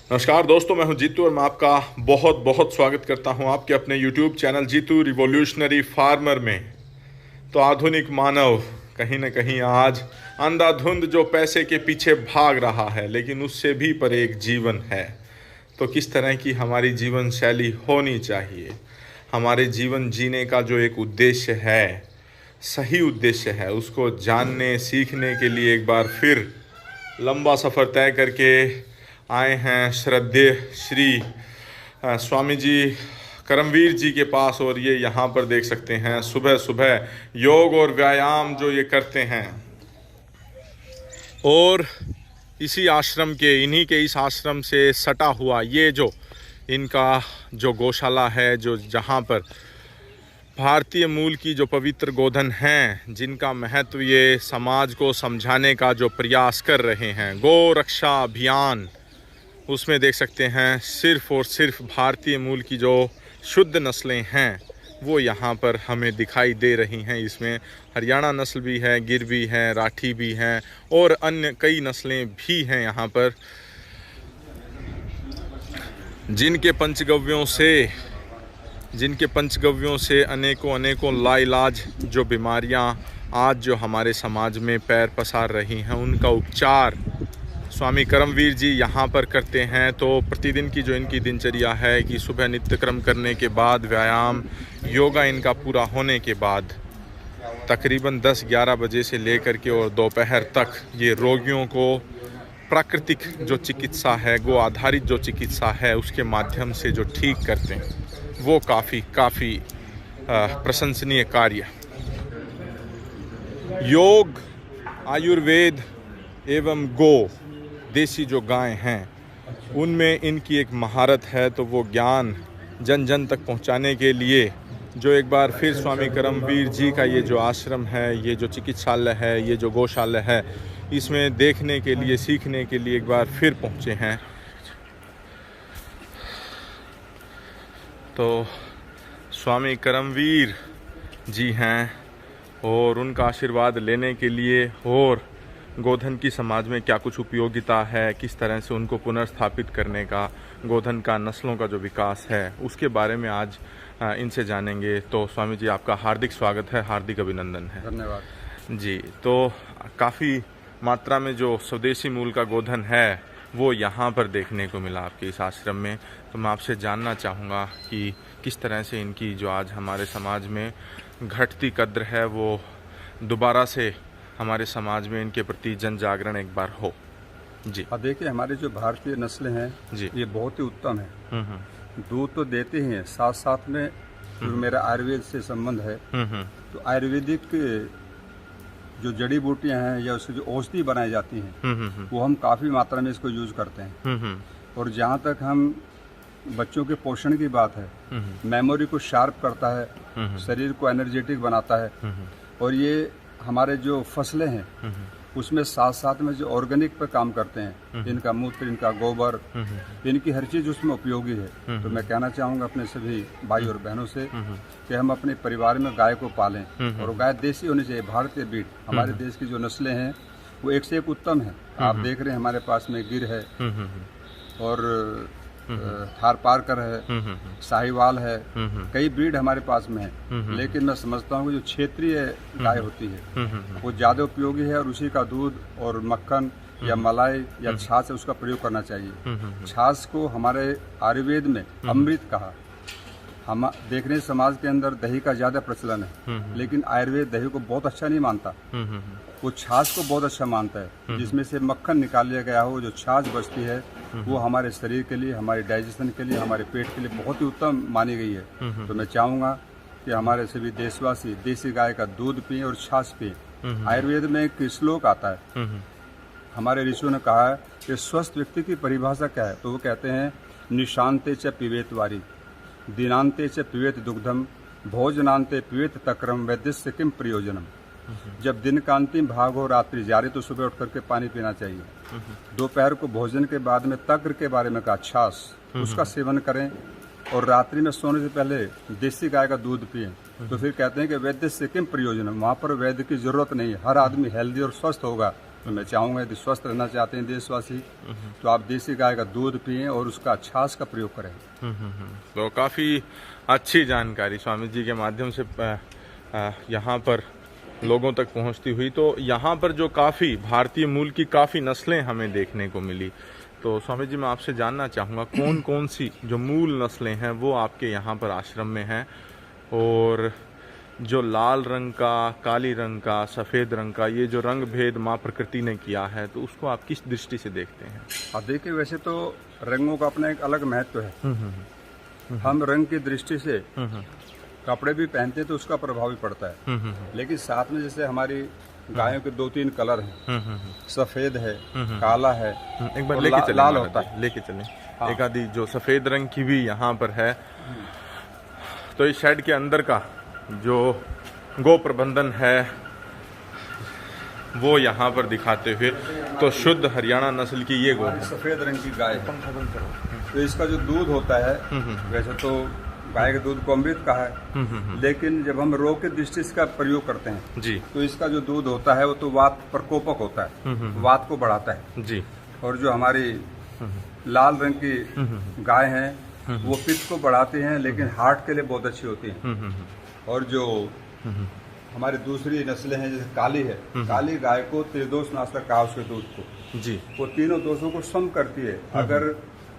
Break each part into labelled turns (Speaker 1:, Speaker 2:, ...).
Speaker 1: नमस्कार दोस्तों, मैं हूं जीतू और मैं आपका बहुत बहुत स्वागत करता हूं आपके अपने YouTube channel Jitu revolutionary farmer में। तो आधुनिक मानव कहीं ना कहीं आज अंधाधुंध जो पैसे के पीछे भाग रहा है, लेकिन उससे भी पर एक जीवन है। तो किस तरह की हमारी जीवन शैली होनी चाहिए, हमारे जीवन जीने का जो एक उद्देश्य है, सही उद्देश्य है, उसको जानने सीखने के लिए एक बार फिर लंबा सफ़र तय करके आए हैं श्रद्धेय श्री स्वामी जी करमवीर जी के पास। और ये यहाँ पर देख सकते हैं सुबह सुबह योग और व्यायाम जो ये करते हैं। और इसी आश्रम के, इन्हीं के इस आश्रम से सटा हुआ ये जो इनका जो गौशाला है, जो जहाँ पर भारतीय मूल की जो पवित्र गोधन हैं, जिनका महत्व ये समाज को समझाने का जो प्रयास कर रहे हैं, गौ रक्षा अभियान, उसमें देख सकते हैं सिर्फ़ और सिर्फ भारतीय मूल की जो शुद्ध नस्लें हैं वो यहाँ पर हमें दिखाई दे रही हैं। इसमें हरियाणा नस्ल भी है, गिर भी हैं, राठी भी हैं और अन्य कई नस्लें भी हैं यहाँ पर, जिनके पंचगव्यों से अनेकों लाइलाज जो बीमारियाँ आज जो हमारे समाज में पैर पसार रही हैं, उनका उपचार स्वामी करमवीर जी यहाँ पर करते हैं। तो प्रतिदिन की जो इनकी दिनचर्या है कि सुबह नित्यक्रम करने के बाद व्यायाम योगा इनका पूरा होने के बाद तकरीबन 10-11 बजे से लेकर के और दोपहर तक ये रोगियों को प्राकृतिक जो चिकित्सा है, गो आधारित जो चिकित्सा है, उसके माध्यम से जो ठीक करते हैं, वो काफ़ी प्रशंसनीय कार्य। योग, आयुर्वेद एवं गो, देसी जो गाय हैं, उनमें इनकी एक महारत है। तो वो ज्ञान जन जन तक पहुंचाने के लिए जो एक बार फिर स्वामी करमवीर जी का ये जो आश्रम है, ये जो चिकित्सालय है, ये जो गौशाला है, इसमें देखने के लिए, सीखने के लिए एक बार फिर पहुंचे हैं। तो स्वामी करमवीर जी हैं और उनका आशीर्वाद लेने के लिए और गोधन की समाज में क्या कुछ उपयोगिता है, किस तरह से उनको पुनर्स्थापित करने का, गोधन का नस्लों का जो विकास है, उसके बारे में आज इनसे जानेंगे। तो स्वामी जी, आपका हार्दिक स्वागत है, हार्दिक अभिनंदन है।
Speaker 2: धन्यवाद
Speaker 1: जी। तो काफ़ी मात्रा में जो स्वदेशी मूल का गोधन है वो यहाँ पर देखने को मिला आपके इस आश्रम में। तो मैं आपसे जानना चाहूँगा कि किस तरह से इनकी जो आज हमारे समाज में घटती कद्र है, वो दोबारा से हमारे समाज में इनके प्रति जन जागरण एक बार हो। जी।
Speaker 2: अब देखिए, हमारे जो भारतीय नस्लें हैं
Speaker 1: जी,
Speaker 2: ये बहुत ही उत्तम है। दूध तो देते ही हैं, साथ साथ में जो मेरा आयुर्वेद से संबंध है, तो आयुर्वेदिक जो जड़ी बूटियां हैं या उससे जो औषधि बनाई जाती हैं, वो हम काफ़ी मात्रा में इसको यूज करते हैं। और जहाँ तक हम बच्चों के पोषण की बात है, मेमोरी को शार्प करता है, शरीर को एनर्जेटिक बनाता है। और ये हमारे जो फसलें हैं उसमें साथ साथ में जो ऑर्गेनिक पर काम करते हैं, इनका मूत्र, इनका गोबर, इनकी हर चीज़ उसमें उपयोगी है। तो मैं कहना चाहूँगा अपने सभी भाई और बहनों से कि हम अपने परिवार में गाय को पालें, और गाय देसी होनी चाहिए, भारतीय ब्रीड। हमारे देश की जो नस्लें हैं वो एक से एक उत्तम है। आप देख रहे हैं हमारे पास में गिर है और थार पारकर है, साहिवाल है, कई ब्रीड हमारे पास में है। लेकिन मैं समझता हूँ कि जो क्षेत्रीय गाय होती है वो ज़्यादा उपयोगी है, और उसी का दूध और मक्खन या मलाई या छाछ है उसका प्रयोग करना चाहिए। छाछ को हमारे आयुर्वेद में अमृत कहा। हम देख रहे हैं समाज के अंदर दही का ज़्यादा प्रचलन है, लेकिन आयुर्वेद दही को बहुत अच्छा नहीं मानता, वो छाछ को बहुत अच्छा मानता है। जिसमें से मक्खन निकाल लिया गया हो, जो छाछ बचती है, वो हमारे शरीर के लिए, हमारे डाइजेशन के लिए, हमारे पेट के लिए बहुत ही उत्तम मानी गई है। तो मैं चाहूँगा कि हमारे सभी देशवासी देसी गाय का दूध पिएं और छाछ पिएं। आयुर्वेद में एक श्लोक आता है, हमारे ऋषियों ने कहा है कि स्वस्थ व्यक्ति की परिभाषा क्या है, तो वो कहते हैं निशांते च पिबेत वारी, दिनांते च पिबेत दुग्धम, भोजनांते पिबेत तक्रम, वैद्यस्य किम प्रयोजनम। जब दिन का अंतिम भाग हो, रात्रि जारी, तो सुबह उठ करके पानी पीना चाहिए। दोपहर को भोजन के बाद में तक्र के बारे में कहा, छाछ, उसका सेवन करें। और रात्रि में सोने से पहले देसी गाय का दूध पिए। तो फिर कहते हैं कि वैद्य से किम प्रयोजन, वहाँ पर वैद्य की जरूरत नहीं है, हर आदमी हेल्दी और स्वस्थ होगा तो मैं चाहूँगा यदि स्वस्थ रहना चाहते हैं देशवासी तो आप देसी गाय का दूध पिएं और उसका छाछ का प्रयोग करें।
Speaker 1: तो काफ़ी अच्छी जानकारी स्वामी जी के माध्यम से यहाँ पर लोगों तक पहुँचती हुई। तो यहाँ पर जो काफ़ी भारतीय मूल की काफ़ी नस्लें हमें देखने को मिली, तो स्वामी जी मैं आपसे जानना चाहूँगा कौन कौन सी जो मूल नस्लें हैं वो आपके यहाँ पर आश्रम में हैं, और जो लाल रंग का, काली रंग का, सफ़ेद रंग का, ये जो रंग भेद माँ प्रकृति ने किया है, तो उसको आप किस दृष्टि से देखते हैं?
Speaker 2: आप देखिए, वैसे तो रंगों का अपना एक अलग महत्व है। हम रंग की दृष्टि से कपड़े भी पहनते हैं तो उसका प्रभाव भी पड़ता है, लेकिन साथ में जैसे हमारी गायों के 2-3 कलर हैं, सफ़ेद है, काला है,
Speaker 1: एक बार
Speaker 2: और
Speaker 1: लेके चले,
Speaker 2: लाल होता है।
Speaker 1: लेके चलें। हाँ। एक आदि जो सफ़ेद रंग की भी यहाँ पर है, तो इस शेड के अंदर का जो गो प्रबंधन है वो यहाँ पर दिखाते हुए, तो शुद्ध हरियाणा नस्ल की ये गो है।
Speaker 2: सफ़ेद रंग की गाय है, तो इसका जो दूध होता है वैसे तो गाय के दूध को अमृत का है, लेकिन जब हम रोग की दृष्टि से इसका प्रयोग करते हैं
Speaker 1: जी,
Speaker 2: तो इसका जो दूध होता है वो तो वात प्रकोपक होता है, वात को बढ़ाता है
Speaker 1: जी।
Speaker 2: और जो हमारी लाल रंग की गाय हैं वो पित्त को बढ़ाते हैं, लेकिन हार्ट के लिए बहुत अच्छी होती हैं। और जो हमारी दूसरी नस्लें हैं जैसे काली है, काली गाय को त्रिदोष नाशक कहा उसके दूध को
Speaker 1: जी,
Speaker 2: वो तीनों दोषों को सम करती है। अगर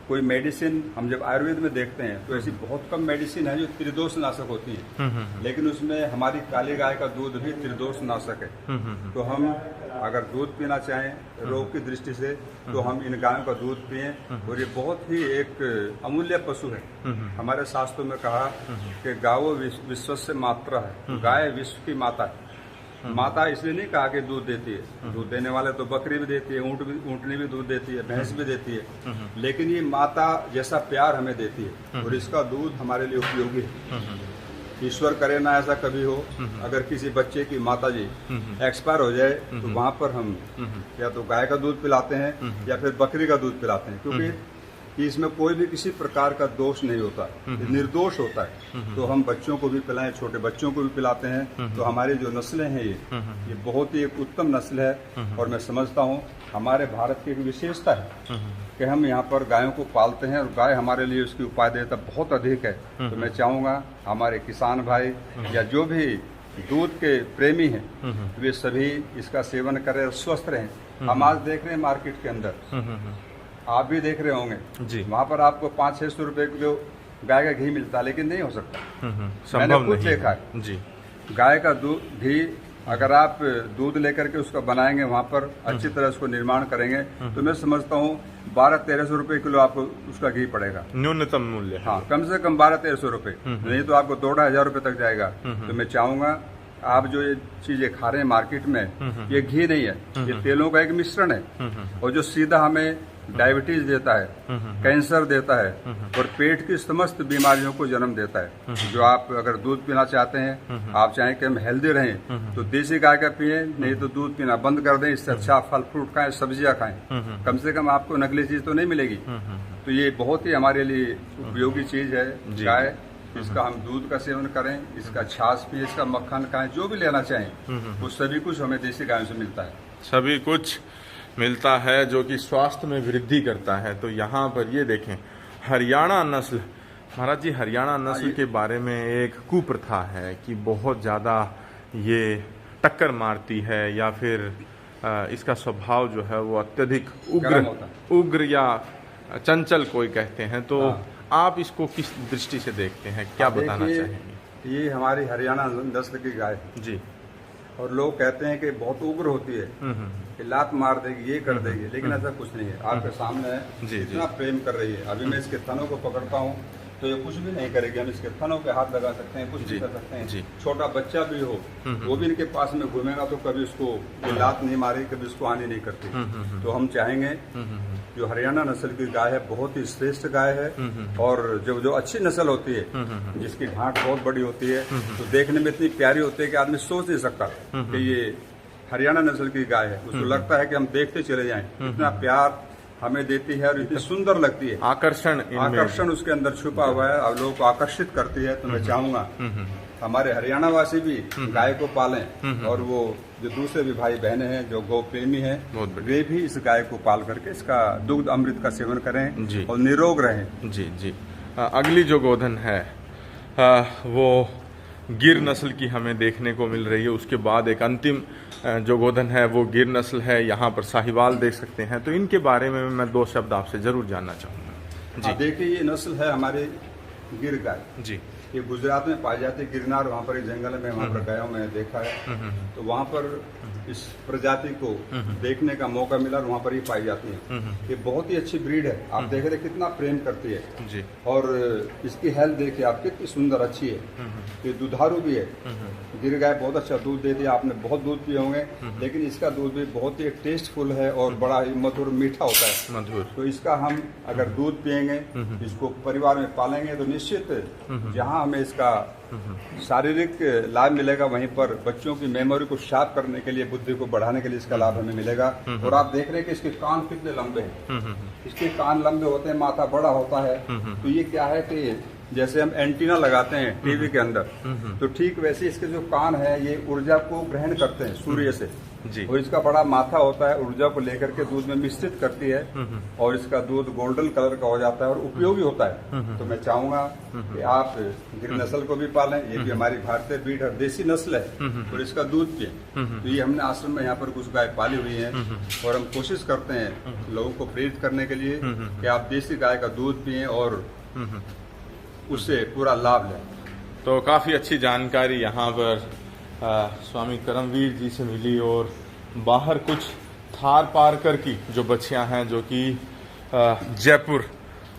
Speaker 2: कोई मेडिसिन हम जब आयुर्वेद में देखते हैं तो ऐसी बहुत कम मेडिसिन है जो त्रिदोष नाशक होती है, लेकिन उसमें हमारी काली गाय का दूध भी त्रिदोष नाशक है। तो हम अगर दूध पीना चाहें रोग की दृष्टि से तो हम इन गायों का दूध पिएं, और ये बहुत ही एक अमूल्य पशु है। हमारे शास्त्रों में कहा कि गावो विश्वस्य मात्रा है, गाय विश्व की माता है। माता इसलिए नहीं कहा कि दूध देती है, दूध देने वाले तो बकरी भी देती है, ऊँटनी भी दूध देती है, भैंस भी देती है, लेकिन ये माता जैसा प्यार हमें देती है और इसका दूध हमारे लिए उपयोगी है। ईश्वर करे ना ऐसा कभी हो, अगर किसी बच्चे की माता जी एक्सपायर हो जाए तो वहाँ पर हम या तो गाय का दूध पिलाते हैं या फिर बकरी का दूध पिलाते हैं, क्योंकि इसमें कोई भी किसी प्रकार का दोष नहीं होता, निर्दोष होता है। तो हम बच्चों को भी पिलाएं, छोटे बच्चों को भी पिलाते हैं। तो हमारी जो नस्लें हैं ये बहुत ही एक उत्तम नस्ल है, और मैं समझता हूँ हमारे भारत की एक विशेषता है कि हम यहाँ पर गायों को पालते हैं और गाय हमारे लिए उसकी उपादेयता बहुत अधिक है। तो मैं चाहूँगा हमारे किसान भाई या जो भी दूध के प्रेमी हैं वे सभी इसका सेवन करें और स्वस्थ रहें। हम आज देख रहे हैं मार्केट के अंदर, आप भी देख रहे होंगे जी, वहाँ पर आपको 500-600 रुपए किलो गाय का घी मिलता है, लेकिन नहीं हो सकता। मैंने खुद देखा है जी, गाय का दूध घी अगर आप दूध लेकर के उसका बनाएंगे, वहाँ पर अच्छी तरह उसको निर्माण करेंगे, तो मैं समझता हूँ 1200-1300 रुपए किलो आपको उसका घी पड़ेगा, न्यूनतम मूल्य। हाँ, कम से कम 1200-1300 रुपए, नहीं तो आपको 2500 रुपए तक जाएगा। तो मैं चाहूँगा आप जो ये चीजें खा रहे हैं मार्केट में, ये घी नहीं है, ये तेलों का एक मिश्रण है, और जो सीधा हमें डायबिटीज देता है, कैंसर देता है और पेट की समस्त बीमारियों को जन्म देता है। जो आप अगर दूध पीना चाहते हैं, आप चाहें कि हम हेल्दी रहें तो देसी गाय का पिए, नहीं तो दूध पीना बंद कर दें। इससे अच्छा फल फ्रूट खाएं, सब्जियां खाएं, कम से कम आपको नकली चीज तो नहीं मिलेगी। तो ये बहुत ही हमारे लिए उपयोगी चीज है गाय। इसका हम दूध का सेवन करें, इसका छाछ पिए, इसका मक्खन खाएं, जो भी लेना चाहें वो सभी कुछ हमें देसी गायों से मिलता है।
Speaker 1: सभी कुछ मिलता है जो कि स्वास्थ्य में वृद्धि करता है। तो यहाँ पर ये देखें हरियाणा नस्ल, महाराज जी हरियाणा नस्ल के बारे में एक कुप्रथा है कि बहुत ज़्यादा ये टक्कर मारती है, या फिर इसका स्वभाव जो है वो अत्यधिक उग्र या चंचल कोई कहते हैं। तो आप इसको किस दृष्टि से देखते हैं, क्या बताना चाहेंगे?
Speaker 2: ये हमारी हरियाणा नस्ल की गाय जी, और लोग कहते हैं कि बहुत उग्र होती है, कि लात मार देगी, ये कर देगी, लेकिन ऐसा कुछ नहीं है। आपके सामने है, इतना प्रेम कर रही है। अभी मैं इसके थनों को पकड़ता हूँ तो ये कुछ भी नहीं करेगी। हम इसके थनों पे हाथ लगा सकते हैं, कुछ भी कर सकते हैं। छोटा बच्चा भी हो वो भी इनके पास में घूमेगा तो कभी उसको लात नहीं मारेगी, कभी उसको हानि नहीं करती। तो हम चाहेंगे जो हरियाणा नस्ल की गाय है बहुत ही श्रेष्ठ गाय है, और जो अच्छी नस्ल होती है जिसकी घाट बहुत बड़ी होती है तो देखने में इतनी प्यारी होती है कि आदमी सोच नहीं सकता कि ये हरियाणा नस्ल की गाय है। उसको लगता है कि हम देखते चले जाएं, इतना प्यार हमें देती है और इतनी सुंदर लगती है। आकर्षण उसके अंदर छुपा हुआ है और लोगों को आकर्षित करती है। तो मैं चाहूंगा हमारे हरियाणा वासी भी गाय को पालें और वो जो दूसरे भी भाई बहने हैं जो गौ प्रेमी हैं वे भी इस गाय को पाल करके इसका दुग्ध अमृत का सेवन करें और निरोग रहें।
Speaker 1: जी जी। अगली जो गोधन है वो गिर नस्ल की हमें देखने को मिल रही है। उसके बाद एक अंतिम जो गोधन है वो गिर नस्ल है। यहाँ पर साहिवाल देख सकते हैं। तो इनके बारे में मैं 2 शब्द आपसे जरूर जानना चाहूँगा। जी
Speaker 2: देखिए, ये नस्ल है हमारे गिर गाय
Speaker 1: जी।
Speaker 2: ये गुजरात में पाई जाती है। गिरनार वहाँ पर एक जंगल में वहाँ पर गया हूँ, मैंने देखा है। तो वहाँ पर इस प्रजाति को देखने का मौका मिला और वहाँ पर ही पाई जाती है। ये बहुत ही अच्छी ब्रीड है। आप देख रहे कितना प्रेम करती है
Speaker 1: जी।
Speaker 2: और इसकी हेल्थ देखिए आप कितनी सुंदर अच्छी है। ये दुधारू भी है। गिर गाय बहुत अच्छा दूध देती है। आपने बहुत दूध पिए होंगे, लेकिन इसका दूध भी बहुत ही टेस्टफुल है और बड़ा ही मधुर मीठा होता है।
Speaker 1: मधुर।
Speaker 2: तो इसका हम अगर दूध पिएंगे, इसको परिवार में पालेंगे तो निश्चित जहाँ हमें इसका शारीरिक लाभ मिलेगा, वहीं पर बच्चों की मेमोरी को शार्प करने के लिए, बुद्धि को बढ़ाने के लिए इसका लाभ हमें मिलेगा। और आप देख रहे हैं कि इसके कान कितने लंबे हैं। इसके कान लंबे होते हैं, माथा बड़ा होता है। तो ये क्या है कि जैसे हम एंटीना लगाते हैं टीवी के अंदर, तो ठीक वैसे इसके जो कान है ये ऊर्जा को ग्रहण करते हैं सूर्य से
Speaker 1: जी।
Speaker 2: और इसका बड़ा माथा होता है, ऊर्जा को लेकर के दूध में मिश्रित करती है और इसका दूध गोल्डन कलर का हो जाता है और उपयोगी होता है। तो मैं चाहूंगा कि आप गिर नस्ल को भी पालें। ये भी हमारी भारतीय ब्रीड है, देसी नस्ल है और इसका दूध पिए। तो ये हमने आश्रम में यहाँ पर कुछ गाय पाली हुई है और हम कोशिश करते हैं लोगों को प्रेरित करने के लिए कि आप देसी गाय का दूध पिए और उससे पूरा लाभ लें।
Speaker 1: तो काफ़ी अच्छी जानकारी यहाँ पर स्वामी करमवीर जी से मिली। और बाहर कुछ थार पारकर की जो बच्चियाँ हैं जो कि जयपुर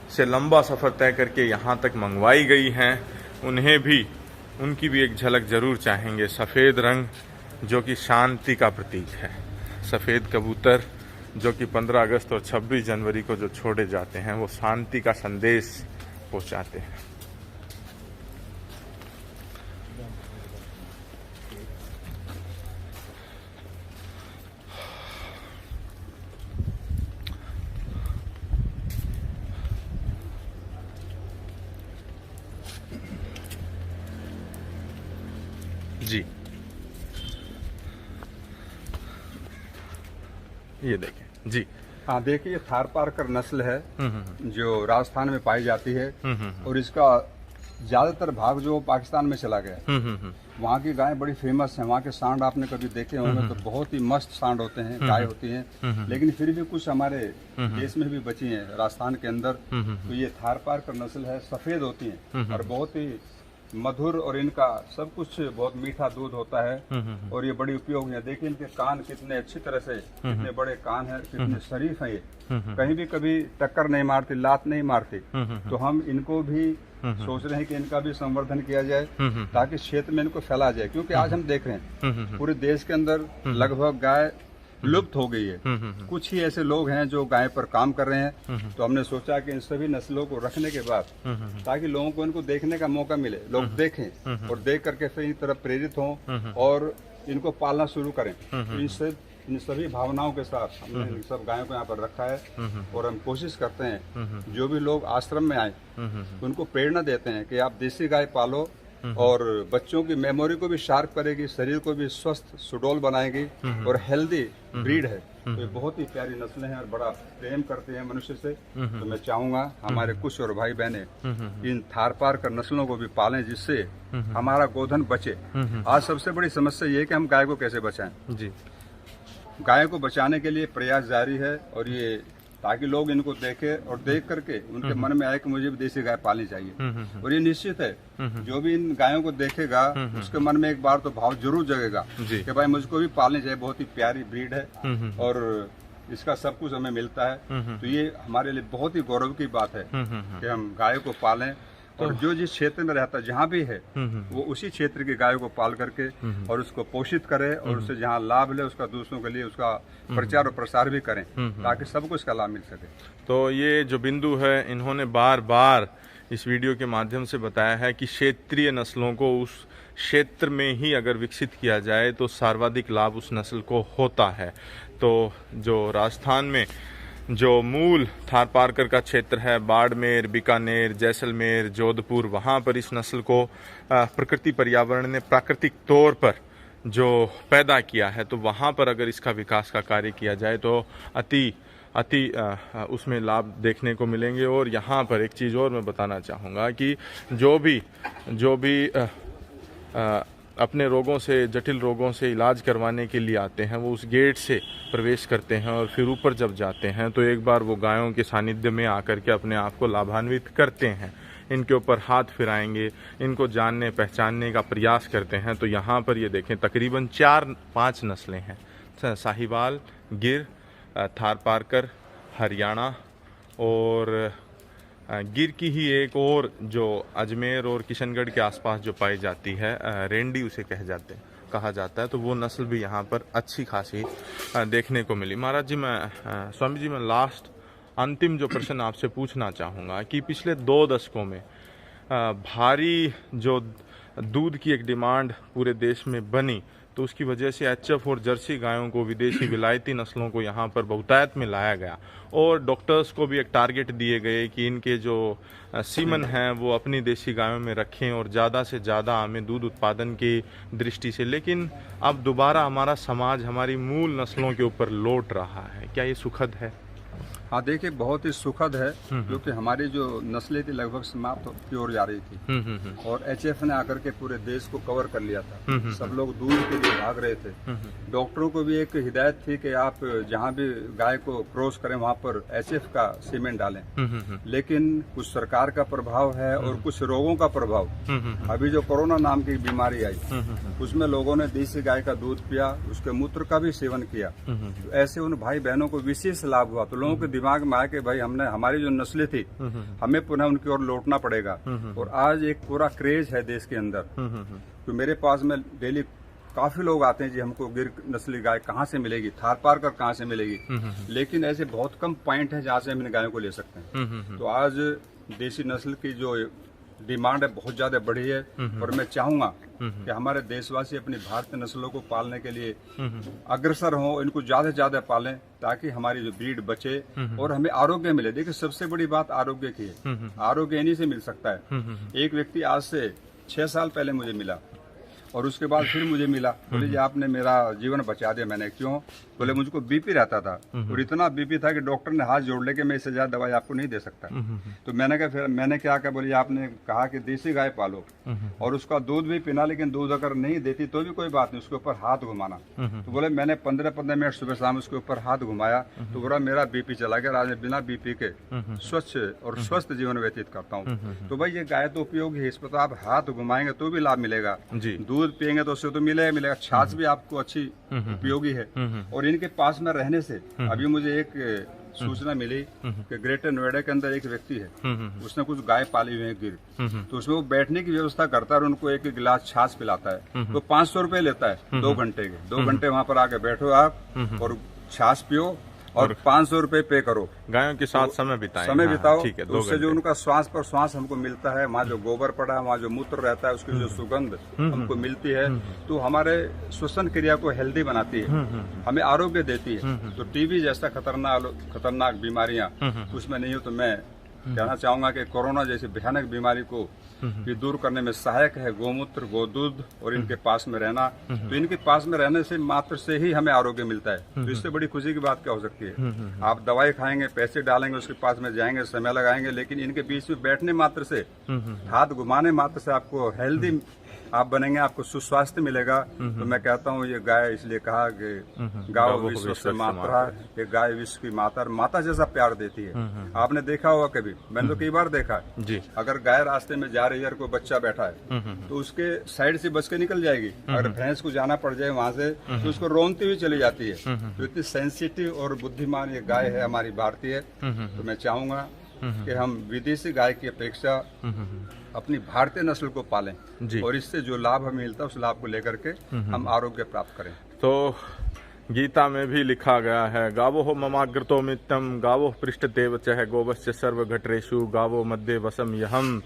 Speaker 1: से लंबा सफ़र तय करके यहाँ तक मंगवाई गई हैं, उनकी भी एक झलक जरूर चाहेंगे। सफ़ेद रंग जो कि शांति का प्रतीक है। सफ़ेद कबूतर जो कि 15 अगस्त और 26 जनवरी को जो छोड़े जाते हैं वो शांति का संदेश पहुँचाते हैं। जी, ये देखें जी।
Speaker 2: हाँ देखिए, ये थार पारकर नस्ल है जो राजस्थान में पाई जाती है और इसका ज्यादातर भाग जो पाकिस्तान में चला गया। वहाँ की गायें बड़ी फेमस हैं। वहाँ के सांड आपने कभी देखे होंगे तो बहुत ही मस्त सांड होते हैं, गाय होती हैं। लेकिन फिर भी कुछ हमारे देश में भी बची हैं राजस्थान के अंदर। तो ये थार पारकर नस्ल है, सफेद होती हैं और बहुत ही मधुर और इनका सब कुछ बहुत मीठा दूध होता है और ये बड़ी उपयोगी है। देखिए इनके कान कितने अच्छी तरह से, कितने बड़े कान हैं, कितने शरीफ हैं। ये कहीं भी कभी टक्कर नहीं मारती, लात नहीं मारती। तो हम इनको भी सोच रहे हैं कि इनका भी संवर्धन किया जाए ताकि क्षेत्र में इनको फैला जाए। क्योंकि आज हम देख रहे हैं पूरे देश के अंदर लगभग गाय लुप्त हो गई है। कुछ ही ऐसे लोग हैं जो गाय पर काम कर रहे हैं। तो हमने सोचा कि इन सभी नस्लों को रखने के बाद ताकि लोगों को इनको देखने का मौका मिले, लोग देखें और देख करके फिर इन तरफ प्रेरित हों और इनको पालना शुरू करें। तो इससे इन सभी भावनाओं के साथ हमने इन सब गायों को यहाँ पर रखा है और हम कोशिश करते हैं जो भी लोग आश्रम में आए उनको प्रेरणा देते हैं कि आप देसी गाय पालो और बच्चों की मेमोरी को भी शार्प करेगी, शरीर को भी स्वस्थ सुडौल बनाएगी और हेल्दी ब्रीड है। तो ये बहुत ही प्यारी नस्लें हैं और बड़ा प्रेम करते हैं मनुष्य से। तो मैं चाहूंगा हमारे कुछ और भाई बहने इन थार पारकर नस्लों को भी पालें जिससे हमारा गोधन बचे। आज सबसे बड़ी समस्या ये है कि हम गाय को कैसे बचाएं।
Speaker 1: जी,
Speaker 2: गाय को बचाने के लिए प्रयास जारी है और ये ताकि लोग इनको देखें और देख करके उनके मन में आए कि मुझे भी देसी गाय पालनी चाहिए। और ये निश्चित है जो भी इन गायों को देखेगा उसके मन में एक बार तो भाव जरूर जगेगा कि भाई मुझको भी पालनी चाहिए। बहुत ही प्यारी ब्रीड है और इसका सब कुछ हमें मिलता है। तो ये हमारे लिए बहुत ही गौरव की बात है कि हम गाय को पालें और जो जिस क्षेत्र में रहता है जहाँ भी है वो उसी क्षेत्र की गाय को पाल करके और उसको पोषित करे और उससे जहाँ लाभ ले उसका दूसरों के लिए उसका प्रचार और प्रसार भी करें ताकि सबको इसका लाभ मिल सके।
Speaker 1: तो ये जो बिंदु है इन्होंने बार बार इस वीडियो के माध्यम से बताया है कि क्षेत्रीय नस्लों को उस क्षेत्र में ही अगर विकसित किया जाए तो सर्वाधिक लाभ उस नस्ल को होता है। तो जो राजस्थान में जो मूल थारपारकर का क्षेत्र है, बाड़मेर, बीकानेर, जैसलमेर, जोधपुर, वहाँ पर इस नस्ल को प्रकृति पर्यावरण ने प्राकृतिक तौर पर जो पैदा किया है, तो वहाँ पर अगर इसका विकास का कार्य किया जाए तो अति उसमें लाभ देखने को मिलेंगे। और यहाँ पर एक चीज़ और मैं बताना चाहूँगा कि जो भी अपने रोगों से, जटिल रोगों से इलाज करवाने के लिए आते हैं, वो उस गेट से प्रवेश करते हैं और फिर ऊपर जब जाते हैं तो एक बार वो गायों के सानिध्य में आकर के अपने आप को लाभान्वित करते हैं, इनके ऊपर हाथ फिराएंगे, इनको जानने पहचानने का प्रयास करते हैं। तो यहाँ पर ये देखें तकरीबन 4-5 नस्लें हैं, साहिवाल, गिर, थारपारकर, हरियाणा और गिर की ही एक और जो अजमेर और किशनगढ़ के आसपास जो पाई जाती है, रेंडी उसे कहा जाता है, तो वो नस्ल भी यहाँ पर अच्छी खासी देखने को मिली। महाराज जी, स्वामी जी, मैं लास्ट अंतिम जो प्रश्न आपसे पूछना चाहूँगा कि पिछले 2 दशकों में भारी जो दूध की एक डिमांड पूरे देश में बनी, तो उसकी वजह से एचएफ और जर्सी गायों को, विदेशी विलायती नस्लों को यहाँ पर बहुतायत में लाया गया और डॉक्टर्स को भी एक टारगेट दिए गए कि इनके जो सीमन हैं वो अपनी देसी गायों में रखें और ज़्यादा से ज़्यादा हमें दूध उत्पादन की दृष्टि से। लेकिन अब दोबारा हमारा समाज हमारी मूल नस्लों के ऊपर लौट रहा है, क्या ये सुखद है?
Speaker 2: हाँ, देखिए, बहुत ही सुखद है, क्योंकि hमारी जो नस्लें थी लगभग समाप्त की ओर जा रही थी और एचएफ ने आकर के पूरे देश को कवर कर लिया था। सब लोग दूध के लिए भाग रहे थे। डॉक्टरों को भी एक हिदायत थी कि आप जहाँ भी गाय को क्रॉस करें वहाँ पर एचएफ का सीमेंट डालें। लेकिन कुछ सरकार का प्रभाव है और कुछ रोगों का प्रभाव। अभी जो कोरोना नाम की बीमारी आई, उसमें लोगों ने देसी गाय का दूध पिया, उसके मूत्र का भी सेवन किया, तो ऐसे उन भाई बहनों को विशेष लाभ हुआ। तो लोगों के दिमाग में आया कि भाई हमारी जो नस्लें थी, हमें पुनः उनकी ओर लौटना पड़ेगा। और आज एक पूरा क्रेज है देश के अंदर। तो मेरे पास में डेली काफी लोग आते हैं जी, हमको गिर नस्ली गाय कहाँ से मिलेगी, थारपारकर कहाँ से मिलेगी। लेकिन ऐसे बहुत कम पॉइंट है जहाँ से हम इन गायों को ले सकते हैं। तो आज देसी नस्ल की जो डिमांड है बहुत ज्यादा बढ़ी है और मैं चाहूंगा कि हमारे देशवासी अपनी भारतीय नस्लों को पालने के लिए अग्रसर हों, इनको ज्यादा से ज्यादा पालें ताकि हमारी जो ब्रीड बचे और हमें आरोग्य मिले। देखिए, सबसे बड़ी बात आरोग्य की है। आरोग्य इन्हीं से मिल सकता है। एक व्यक्ति आज से 6 साल पहले मुझे मिला और उसके बाद फिर मुझे मिला, बोले जी आपने मेरा जीवन बचा दिया। मैंने क्यों? बोले मुझको बीपी रहता था और इतना बीपी था कि डॉक्टर ने हाथ जोड़ ले के मैं इससे ज्यादा दवाई आपको नहीं दे सकता। तो मैंने कहा, फिर मैंने क्या कहा, बोले आपने कहा कि देसी गाय पालो और उसका दूध भी पीना, लेकिन दूध अगर नहीं देती तो भी कोई बात नहीं, उसके ऊपर हाथ घुमाना। तो बोले मैंने 15-15 मिनट सुबह शाम उसके ऊपर हाथ घुमाया तो बोला मेरा बीपी चला गया। आज मैं बिना बीपी के स्वच्छ और स्वस्थ जीवन व्यतीत करता हूँ। तो भाई ये गाय तो उपयोगी है, इस पर तो आप हाथ घुमाएंगे तो भी लाभ मिलेगा, दूध पियेंगे तो उससे तो मिलेगा। छाछ भी आपको अच्छी उपयोगी है। और इनके पास में रहने से अभी मुझे एक सूचना मिली कि ग्रेटर नोएडा के अंदर एक व्यक्ति है, उसने कुछ गाय पाली हुई है गिर, तो उसमें वो बैठने की व्यवस्था करता है और उनको एक गिलास छाछ पिलाता है। तो 500 रुपए लेता है 2 घंटे के। 2 घंटे वहाँ पर आके बैठो आप और छाछ पियो और 500 रुपए पे करो,
Speaker 1: गायों के साथ समय
Speaker 2: बिताओ। ठीक है, तो उससे जो उनका श्वास पर श्वास हमको मिलता है, वहाँ जो गोबर पड़ा है, वहाँ जो मूत्र रहता है, उसकी जो सुगंध हमको मिलती है, तो हमारे श्वसन क्रिया को हेल्दी बनाती है, हमें आरोग्य देती है। तो टीबी जैसा खतरनाक बीमारियां उसमें नहीं हो। तो मैं कहना चाहूंगा कि कोरोना जैसी भयानक बीमारी को भी दूर करने में सहायक है गोमूत्र, गोदूध और इनके पास में रहना। तो इनके पास में रहने से मात्र से ही हमें आरोग्य मिलता है। तो इससे बड़ी खुशी की बात क्या हो सकती है? आप दवाई खाएंगे, पैसे डालेंगे, उसके पास में जाएंगे, समय लगाएंगे, लेकिन इनके बीच में बैठने मात्र से, हाथ घुमाने मात्र से आपको हेल्दी आप बनेंगे, आपको सुस्वास्थ्य मिलेगा। तो मैं कहता हूँ ये गाय इसलिए कहा कि गाँव विश्व से मात्रा, ये गाय विश्व की माता जैसा प्यार देती है। आपने देखा होगा कभी, मैंने तो कई बार देखा जी, अगर गाय रास्ते में जा रही है और कोई बच्चा बैठा है तो उसके साइड से बच के निकल जाएगी। अगर भैंस को जाना पड़ जाए वहां से तो उसको रोनती हुई चली जाती है। तो इतनी सेंसिटिव और बुद्धिमान ये गाय है हमारी भारतीय। तो मैं चाहूंगा कि हम विदेशी गाय की अपेक्षा अपनी भारतीय नस्ल को पालें और इससे जो लाभ हमें मिलता है उस लाभ को लेकर के हम आरोग्य प्राप्त करें।
Speaker 1: तो गीता में भी लिखा गया है, गावो ममाग्रतो मित्यम गावो पृष्ठदेव चह गोवश्च सर्व घटरेशु गावो मध्य वसम यहम।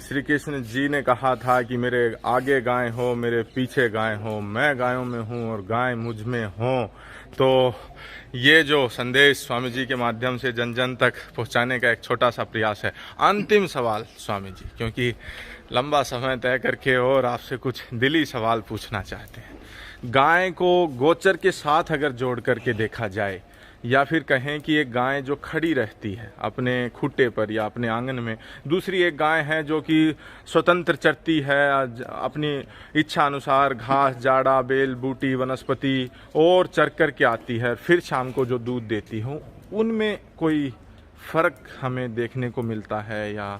Speaker 1: श्री कृष्ण जी ने कहा था कि मेरे आगे गाय हो, मेरे पीछे गाय हो, मैं गायों में हूँ और गाय मुझ में हो। तो ये जो संदेश स्वामी जी के माध्यम से जन जन तक पहुंचाने का एक छोटा सा प्रयास है। अंतिम सवाल स्वामी जी, क्योंकि लंबा समय तय करके और आपसे कुछ दिली सवाल पूछना चाहते हैं। गाय को गोचर के साथ अगर जोड़ करके देखा जाए, या फिर कहें कि एक गाय जो खड़ी रहती है अपने खूंटे पर या अपने आंगन में, दूसरी एक गाय है जो कि स्वतंत्र चरती है, अपनी इच्छा अनुसार घास, जाड़ा, बेल, बूटी, वनस्पति और चर कर के आती है, फिर शाम को जो दूध देती हो, उनमें कोई फर्क हमें देखने को मिलता है या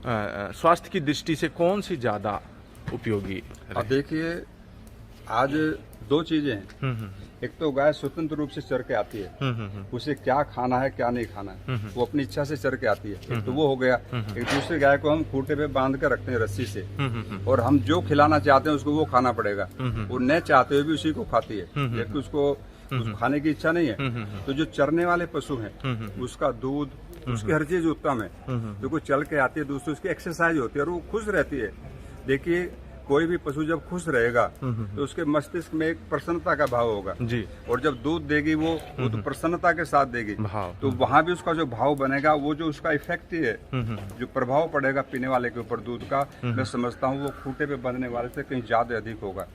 Speaker 1: स्वास्थ्य की दृष्टि से कौन सी ज़्यादा उपयोगी?
Speaker 2: अब देखिए, आज दो चीजें हैं। एक तो गाय स्वतंत्र रूप से चर के आती है, उसे क्या खाना है क्या नहीं खाना है वो अपनी इच्छा से चर के आती है, एक तो वो हो गया। एक दूसरी गाय को हम खूंटे पे बांध कर रखते हैं रस्सी से, और हम जो खिलाना चाहते हैं उसको वो खाना पड़ेगा। वो न चाहते हुए भी उसी को खाती है, जबकि उसको खाने की इच्छा नहीं है। तो जो चरने वाले पशु हैं उसका दूध, उसकी हर चीज उत्तम है। जो कोई चल के आती है, दूसरी उसकी एक्सरसाइज होती है और वो खुश रहती है। देखिए, कोई भी पशु जब खुश रहेगा तो उसके मस्तिष्क में एक प्रसन्नता का भाव होगा
Speaker 1: जी, और
Speaker 2: जब दूध देगी वो तो प्रसन्नता के साथ देगी, तो वहाँ भी उसका जो भाव बनेगा, वो जो उसका इफेक्ट है, जो प्रभाव पड़ेगा पीने वाले के ऊपर दूध का, मैं समझता हूँ वो खूंटे पे बंधने वाले से कहीं ज्यादा अधिक होगा।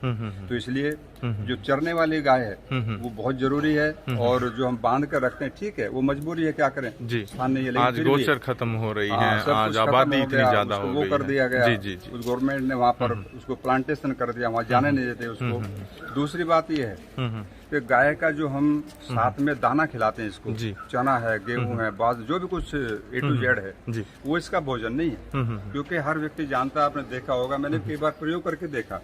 Speaker 2: तो इसलिए जो चरने वाली गाय है वो बहुत जरूरी है, और जो हम बांध कर रखते हैं, ठीक है, वो मजबूरी है, क्या करें
Speaker 1: जी।
Speaker 2: नहीं है,
Speaker 1: आज गोचर खत्म हो रही है, आज आबादी इतनी ज्यादा हो गई,
Speaker 2: वो कर दिया गया,
Speaker 1: उस
Speaker 2: गवर्नमेंट ने वहाँ पर उसको प्लांटेशन कर दिया, वहाँ जाने नहीं देते उसको। दूसरी बात ये है कि गाय का जो हम साथ में दाना खिलाते हैं इसको, चना है, गेहूं है, बाजरा, जो भी कुछ A to Z है, वो इसका भोजन नहीं है। क्योंकि हर व्यक्ति जानता है, आपने देखा होगा, मैंने कई बार प्रयोग करके देखा,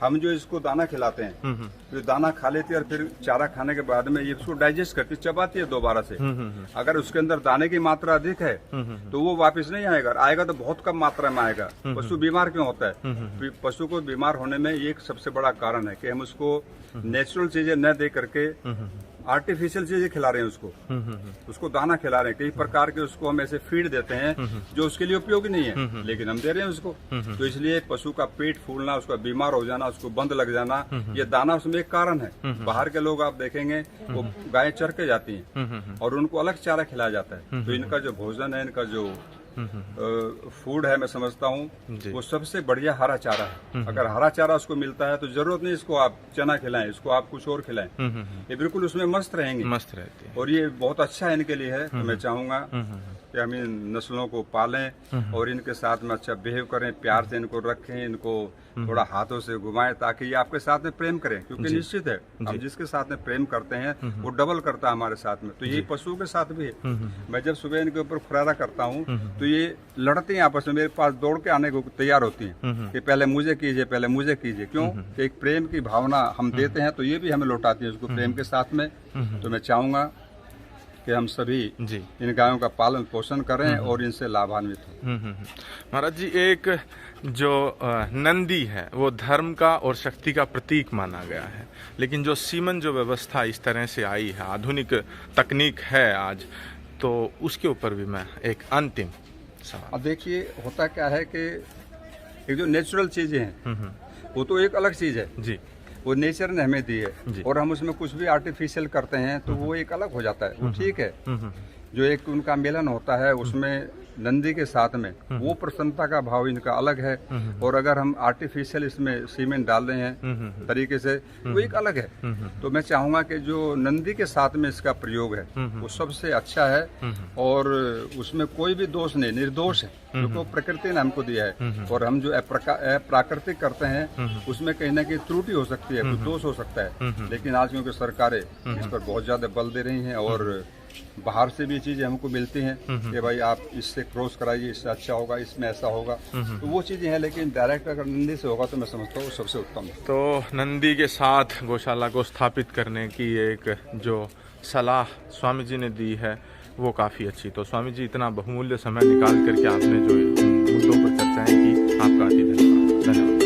Speaker 2: हम जो इसको दाना खिलाते हैं, तो दाना खा लेती है और फिर चारा खाने के बाद में ये उसको डाइजेस्ट करती, चबाती है दोबारा से। अगर उसके अंदर दाने की मात्रा अधिक है तो वो वापस नहीं आएगा, आएगा तो बहुत कम मात्रा में आएगा। पशु बीमार क्यों होता है? पशु को बीमार होने में ये एक सबसे बड़ा कारण है कि हम उसको नेचुरल चीजें न दे करके आर्टिफिशियल चीजें खिला रहे हैं उसको दाना खिला रहे हैं, कई प्रकार के उसको हम ऐसे फीड देते हैं जो उसके लिए उपयोगी नहीं है, लेकिन हम दे रहे हैं उसको। तो इसलिए पशु का पेट फूलना, उसका बीमार हो जाना, उसको बंद लग जाना, ये दाना उसमें एक कारण है। बाहर के लोग आप देखेंगे वो गाय चर के जाती हैं और उनको अलग चारा खिलाया जाता है। तो इनका जो भोजन है, इनका जो फूड है, मैं समझता हूँ वो सबसे बढ़िया हरा चारा है। अगर हरा चारा उसको मिलता है तो जरूरत नहीं इसको आप चना खिलाएं, इसको आप कुछ और खिलाएं, ये बिल्कुल उसमें मस्त रहेंगे, मस्त रहते हैं, और ये बहुत अच्छा इनके लिए है। तो मैं चाहूंगा कि हम इन नस्लों को पालें और इनके साथ में अच्छा बिहेव करें, प्यार से इनको रखें, इनको थोड़ा हाथों से घुमाएं ताकि ये आपके साथ में प्रेम करें, क्योंकि निश्चित है हम जिसके साथ में प्रेम करते हैं वो डबल करता है हमारे साथ में। तो यही पशुओं के साथ भी है। मैं जब सुबह इनके ऊपर फुरारा करता हूँ तो ये लड़ती हैं आपस में, मेरे पास दौड़ के आने को तैयार होती हैं कि पहले मुझे कीजिए, पहले मुझे कीजिए। क्यों? एक प्रेम की भावना हम देते हैं तो ये भी हमें लौटाती है उसको प्रेम के साथ में। तो मैं चाहूंगा कि हम सभी इन गायों का पालन पोषण करें और इनसे लाभान्वित हों।
Speaker 1: महाराज जी, एक जो नंदी है वो धर्म का और शक्ति का प्रतीक माना गया है, लेकिन जो सीमन जो व्यवस्था इस तरह से आई है, आधुनिक तकनीक है आज, तो उसके ऊपर भी मैं एक अंतिम सवाल।
Speaker 2: अब देखिए, होता क्या है कि एक जो नेचुरल चीजें हैं वो तो एक अलग चीज है जी, वो नेचर ने हमें दी है, और हम उसमें कुछ भी आर्टिफिशियल करते हैं तो वो एक अलग हो जाता है, वो ठीक है। जो एक उनका मिलन होता है उसमें नंदी के साथ में, वो प्रसन्नता का भाव इनका अलग है। और अगर हम आर्टिफिशियल इसमें सीमेंट डाल रहे हैं तरीके से, वो एक अलग है। तो मैं चाहूंगा कि जो नंदी के साथ में इसका प्रयोग है वो सबसे अच्छा है, और उसमें कोई भी दोष नहीं, निर्दोष है, क्योंकि प्रकृति ने हमको दिया है। और हम जो प्राकृतिक करते हैं उसमें कहीं ना कहीं त्रुटि हो सकती है, कुछ दोष हो सकता है, लेकिन आज क्योंकि सरकारें इस पर बहुत ज्यादा बल दे रही हैं और बाहर से भी चीजें हमको मिलती हैं कि भाई आप इससे क्रॉस कराइए, इससे अच्छा होगा, इसमें ऐसा होगा, तो वो चीजें हैं। लेकिन डायरेक्ट अगर नंदी से होगा तो मैं समझता हूँ सबसे उत्तम है।
Speaker 1: तो नंदी के साथ गौशाला को स्थापित करने की एक जो सलाह स्वामी जी ने दी है वो काफ़ी अच्छी। तो स्वामी जी, इतना बहुमूल्य समय निकाल करके आपने जो मुद्दों पर चर्चाएं की, आपका अति धन्यवाद।